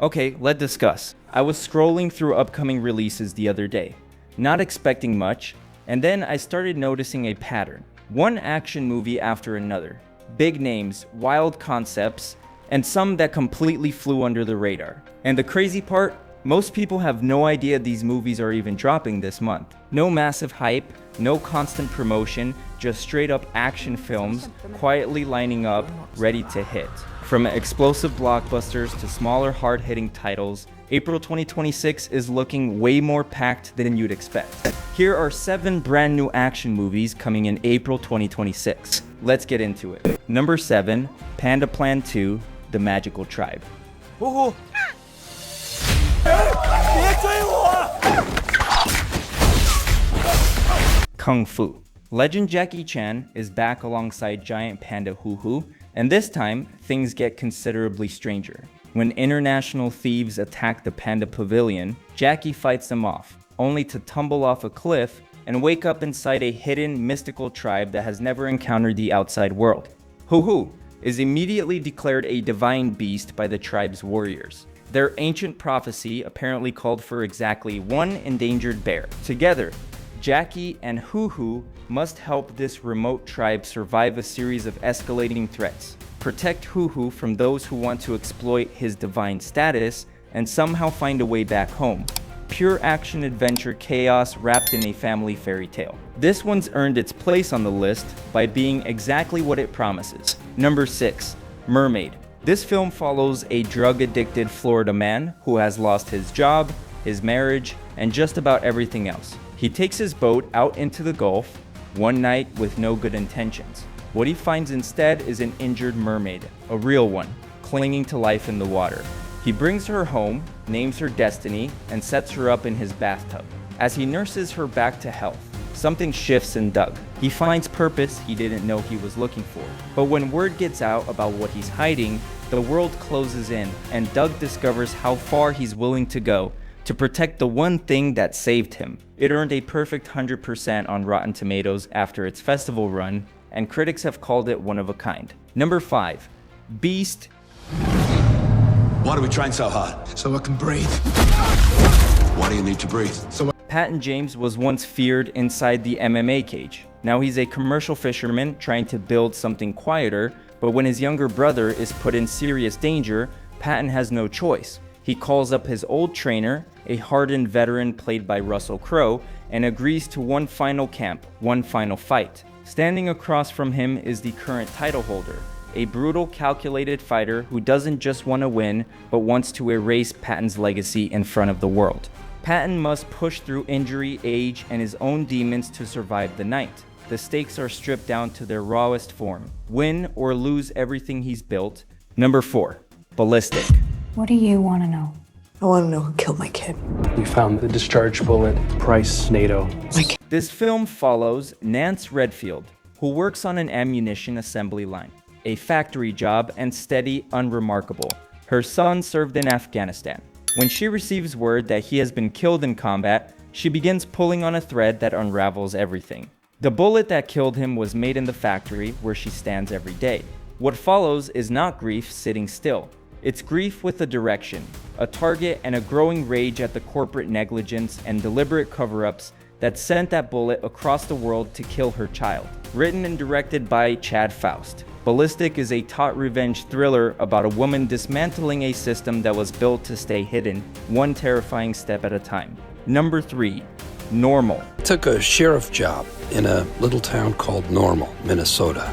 Okay, let's discuss. I was scrolling through upcoming releases the other day, not expecting much, and then I started noticing a pattern. One action movie after another. Big names, wild concepts, and some that completely flew under the radar. And the crazy part? Most people have no idea these movies are even dropping this month. No massive hype, no constant promotion, just straight up action films quietly lining up, ready to hit. From explosive blockbusters to smaller hard-hitting titles, April 2026 is looking way more packed than you'd expect. Here are 7 brand new action movies coming in April 2026. Let's get into it. Number 7, Panda Plan 2, The Magical Tribe. Kung Fu. Legend Jackie Chan is back alongside giant panda Hoo Hoo, and this time, things get considerably stranger. When international thieves attack the Panda Pavilion, Jackie fights them off, only to tumble off a cliff and wake up inside a hidden, mystical tribe that has never encountered the outside world. Hoo Hoo is immediately declared a divine beast by the tribe's warriors. Their ancient prophecy apparently called for exactly one endangered bear. Together, Jackie and Hoo Hoo must help this remote tribe survive a series of escalating threats, protect Hoo Hoo from those who want to exploit his divine status, and somehow find a way back home. Pure action adventure chaos wrapped in a family fairy tale. This one's earned its place on the list by being exactly what it promises. Number 6, Mermaid. This film follows a drug-addicted Florida man who has lost his job, his marriage, and just about everything else. He takes his boat out into the Gulf one night with no good intentions. What he finds instead is an injured mermaid, a real one, clinging to life in the water. He brings her home, names her Destiny, and sets her up in his bathtub. As he nurses her back to health, something shifts in Doug. He finds purpose he didn't know he was looking for. But when word gets out about what he's hiding, the world closes in, and Doug discovers how far he's willing to go to protect the one thing that saved him. It earned a perfect 100% on Rotten Tomatoes after its festival run, and critics have called it one of a kind. Number 5, Beast. Why do we train so hard? So I can breathe. Why do you need to breathe? Patton James was once feared inside the MMA cage. Now he's a commercial fisherman trying to build something quieter, but when his younger brother is put in serious danger, Patton has no choice. He calls up his old trainer, a hardened veteran played by Russell Crowe, and agrees to one final camp, one final fight. Standing across from him is the current title holder, a brutal, calculated fighter who doesn't just want to win, but wants to erase Patton's legacy in front of the world. Patton must push through injury, age, and his own demons to survive the night. The stakes are stripped down to their rawest form. Win or lose everything he's built. Number 4, Ballistic. What do you want to know? I want to know who killed my kid. We found the discharge bullet, Price, NATO. This film follows Nance Redfield, who works on an ammunition assembly line. A factory job and steady, unremarkable. Her son served in Afghanistan. When she receives word that he has been killed in combat, she begins pulling on a thread that unravels everything. The bullet that killed him was made in the factory where she stands every day. What follows is not grief sitting still. It's grief with a direction, a target, and a growing rage at the corporate negligence and deliberate cover-ups that sent that bullet across the world to kill her child. Written and directed by Chad Faust, Ballistic is a taut revenge thriller about a woman dismantling a system that was built to stay hidden, one terrifying step at a time. Number 3, Normal. I took a sheriff job in a little town called Normal, Minnesota.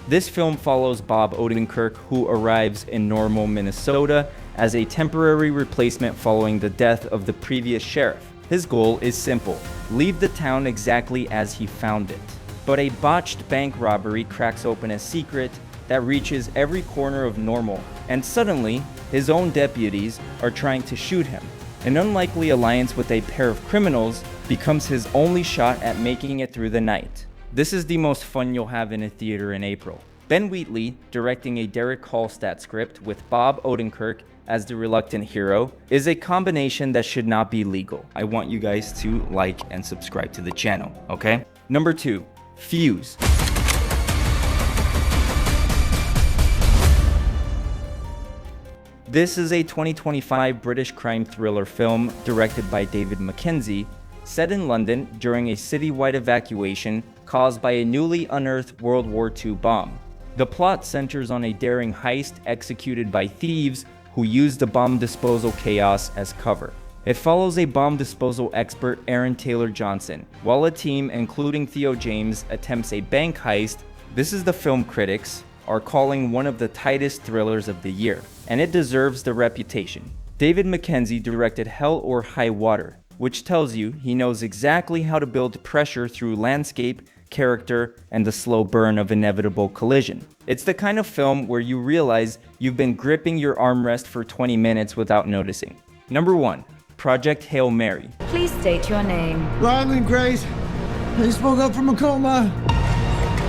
This film follows Bob Odenkirk, who arrives in Normal, Minnesota as a temporary replacement following the death of the previous sheriff. His goal is simple: leave the town exactly as he found it. But a botched bank robbery cracks open a secret that reaches every corner of Normal, and suddenly, his own deputies are trying to shoot him. An unlikely alliance with a pair of criminals becomes his only shot at making it through the night. This is the most fun you'll have in a theater in April. Ben Wheatley, directing a Derek Hallstatt script with Bob Odenkirk as the reluctant hero, is a combination that should not be legal. I want you guys to like and subscribe to the channel, okay? Number 2, Fuze. This is a 2025 British crime thriller film directed by David Mackenzie, set in London during a citywide evacuation caused by a newly unearthed World War II bomb. The plot centers on a daring heist executed by thieves who use the bomb disposal chaos as cover. It follows a bomb disposal expert, Aaron Taylor Johnson, while a team including Theo James attempts a bank heist. This is the film critics are calling one of the tightest thrillers of the year, and it deserves the reputation. David Mackenzie directed Hell or High Water, which tells you he knows exactly how to build pressure through landscape, character, and the slow burn of inevitable collision. It's the kind of film where you realize you've been gripping your armrest for 20 minutes without noticing. Number 1. Project Hail Mary. Please state your name. Ryland Grace. I spoke up from a coma.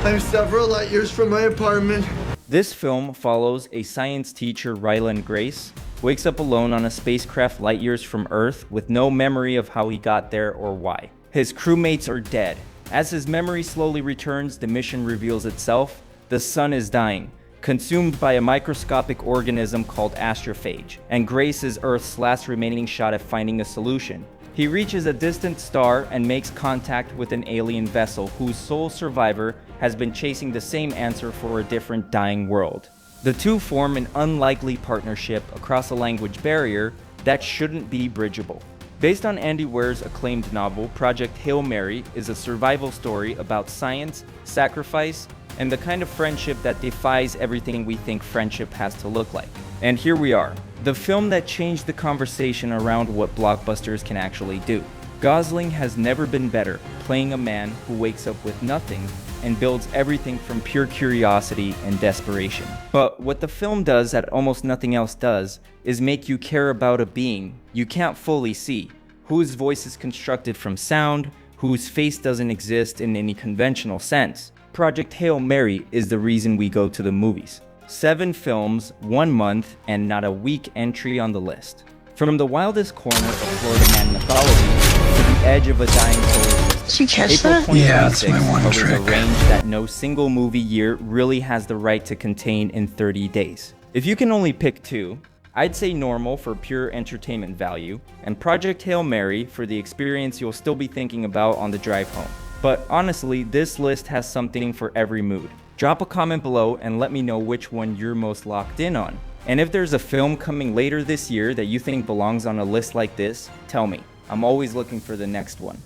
I'm several light years from my apartment. This film follows a science teacher, Ryland Grace, wakes up alone on a spacecraft light years from Earth with no memory of how he got there or why. His crewmates are dead. As his memory slowly returns, the mission reveals itself. The sun is dying, consumed by a microscopic organism called astrophage, and Grace is Earth's last remaining shot at finding a solution. He reaches a distant star and makes contact with an alien vessel whose sole survivor has been chasing the same answer for a different dying world. The two form an unlikely partnership across a language barrier that shouldn't be bridgeable. Based on Andy Weir's acclaimed novel, Project Hail Mary is a survival story about science, sacrifice, and the kind of friendship that defies everything we think friendship has to look like. And here we are, the film that changed the conversation around what blockbusters can actually do. Gosling has never been better, playing a man who wakes up with nothing and builds everything from pure curiosity and desperation. But what the film does that almost nothing else does is make you care about a being you can't fully see, whose voice is constructed from sound, whose face doesn't exist in any conventional sense. Project Hail Mary is the reason we go to the movies. 7 films, 1 month, and not a weak entry on the list. From the wildest corner of Florida man mythology to the edge of a dying solar system, Did you catch April that? 2026 Yeah, that's my one covers a trick. range that no single movie year really has the right to contain in 30 days. If you can only pick 2, I'd say Normal for pure entertainment value, and Project Hail Mary for the experience you'll still be thinking about on the drive home. But honestly, this list has something for every mood. Drop a comment below and let me know which one you're most locked in on. And if there's a film coming later this year that you think belongs on a list like this, tell me. I'm always looking for the next one.